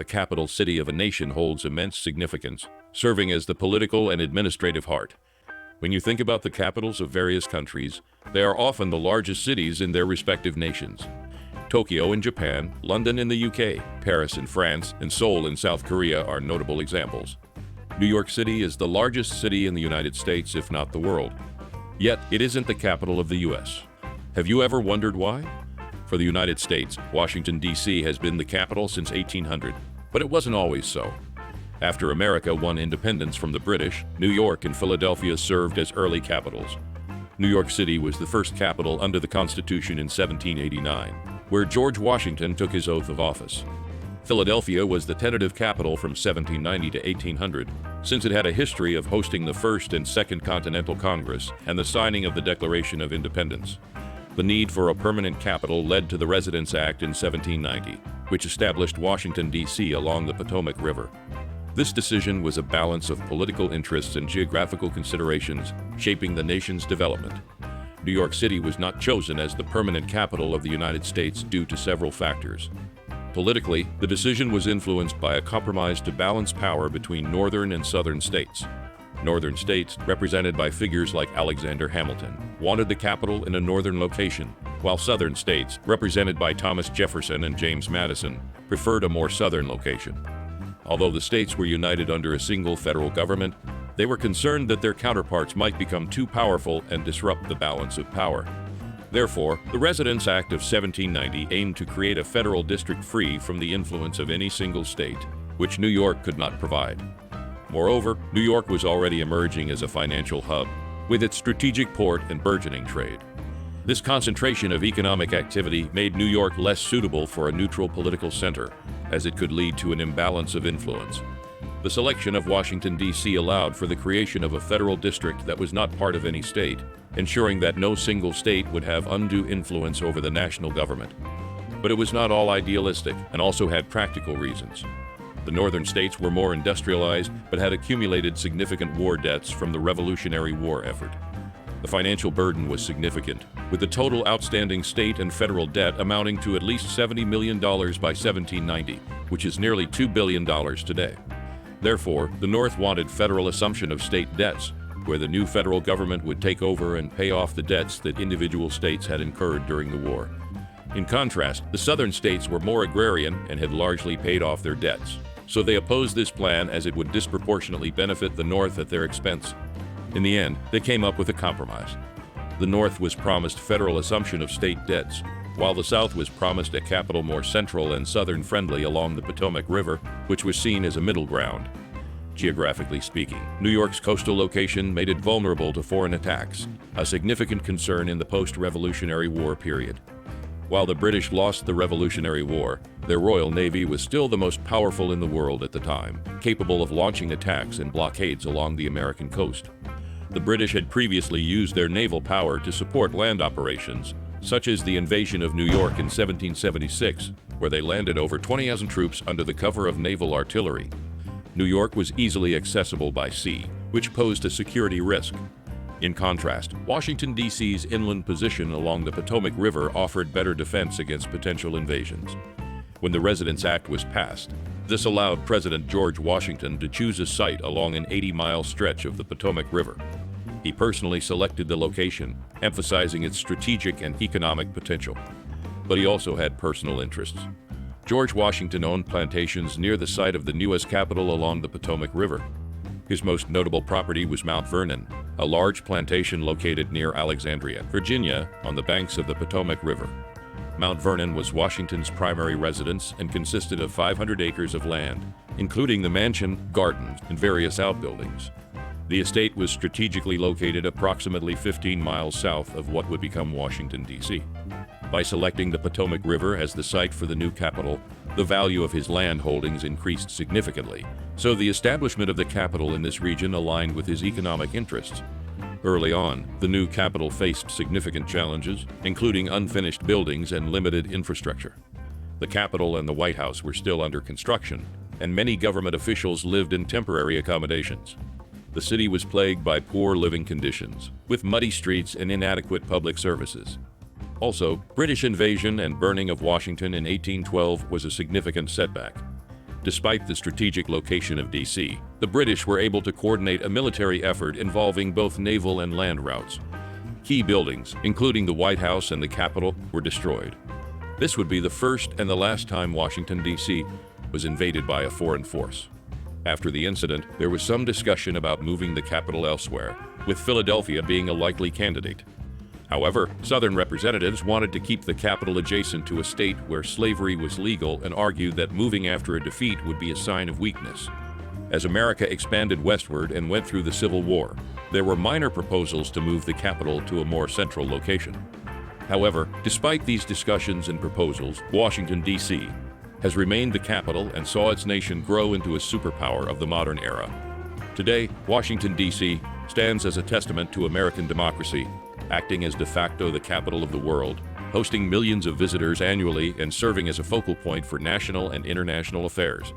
the capital city of a nation holds immense significance, serving as the political and administrative heart. When you think about the capitals of various countries, they are often the largest cities in their respective nations. Tokyo in Japan, London in the UK, Paris in France, and Seoul in South Korea are notable examples. New York City is the largest city in the United States, if not the world. Yet, it isn't the capital of the U.S. Have you ever wondered why? For the United States, Washington, D.C. has been the capital since 1800, but it wasn't always so. After America won independence from the British, New York and Philadelphia served as early capitals. New York City was the first capital under the Constitution in 1789, where George Washington took his oath of office. Philadelphia was the tentative capital from 1790 to 1800, since it had a history of hosting the First and Second Continental Congress and the signing of the Declaration of Independence. The need for a permanent capital led to the Residence Act in 1790, which established Washington, D.C. along the Potomac River. This decision was a balance of political interests and geographical considerations shaping the nation's development. New York City was not chosen as the permanent capital of the United States due to several factors. Politically, the decision was influenced by a compromise to balance power between northern and southern states. Northern states, represented by figures like Alexander Hamilton, wanted the capital in a northern location, while southern states, represented by Thomas Jefferson and James Madison, preferred a more southern location. Although the states were united under a single federal government, they were concerned that their counterparts might become too powerful and disrupt the balance of power. Therefore, the Residence Act of 1790 aimed to create a federal district free from the influence of any single state, which New York could not provide. Moreover, New York was already emerging as a financial hub, with its strategic port and burgeoning trade. This concentration of economic activity made New York less suitable for a neutral political center, as it could lead to an imbalance of influence. The selection of Washington, D.C. allowed for the creation of a federal district that was not part of any state, ensuring that no single state would have undue influence over the national government. But it was not all idealistic and also had practical reasons. The northern states were more industrialized but had accumulated significant war debts from the Revolutionary War effort. The financial burden was significant, with the total outstanding state and federal debt amounting to at least $70 million by 1790, which is nearly $2 billion today. Therefore, the North wanted federal assumption of state debts, where the new federal government would take over and pay off the debts that individual states had incurred during the war. In contrast, the southern states were more agrarian and had largely paid off their debts, so they opposed this plan as it would disproportionately benefit the North at their expense. In the end, they came up with a compromise. The North was promised federal assumption of state debts, while the South was promised a capital more central and southern-friendly along the Potomac River, which was seen as a middle ground. Geographically speaking, New York's coastal location made it vulnerable to foreign attacks, a significant concern in the post-Revolutionary War period. While the British lost the Revolutionary War, their Royal Navy was still the most powerful in the world at the time, capable of launching attacks and blockades along the American coast. The British had previously used their naval power to support land operations, such as the invasion of New York in 1776, where they landed over 20,000 troops under the cover of naval artillery. New York was easily accessible by sea, which posed a security risk. In contrast, Washington, D.C.'s inland position along the Potomac River offered better defense against potential invasions. When the Residence Act was passed, this allowed President George Washington to choose a site along an 80-mile stretch of the Potomac River. He personally selected the location, emphasizing its strategic and economic potential. But he also had personal interests. George Washington owned plantations near the site of the U.S. Capitol along the Potomac River. His most notable property was Mount Vernon, a large plantation located near Alexandria, Virginia, on the banks of the Potomac River. Mount Vernon was Washington's primary residence and consisted of 500 acres of land, including the mansion, gardens, and various outbuildings. The estate was strategically located approximately 15 miles south of what would become Washington, D.C. By selecting the Potomac River as the site for the new capital, the value of his land holdings increased significantly, so the establishment of the capital in this region aligned with his economic interests. Early on, the new capital faced significant challenges, including unfinished buildings and limited infrastructure. The Capitol and the White House were still under construction, and many government officials lived in temporary accommodations. The city was plagued by poor living conditions, with muddy streets and inadequate public services. Also, British invasion and burning of Washington in 1812 was a significant setback. Despite the strategic location of D.C., the British were able to coordinate a military effort involving both naval and land routes. Key buildings, including the White House and the Capitol, were destroyed. This would be the first and the last time Washington, D.C. was invaded by a foreign force. After the incident, there was some discussion about moving the capital elsewhere, with Philadelphia being a likely candidate. However, Southern representatives wanted to keep the capital adjacent to a state where slavery was legal and argued that moving after a defeat would be a sign of weakness. As America expanded westward and went through the Civil War, there were minor proposals to move the capital to a more central location. However, despite these discussions and proposals, Washington, D.C. has remained the capital and saw its nation grow into a superpower of the modern era. Today, Washington, D.C. stands as a testament to American democracy, acting as de facto the capital of the world, hosting millions of visitors annually and serving as a focal point for national and international affairs.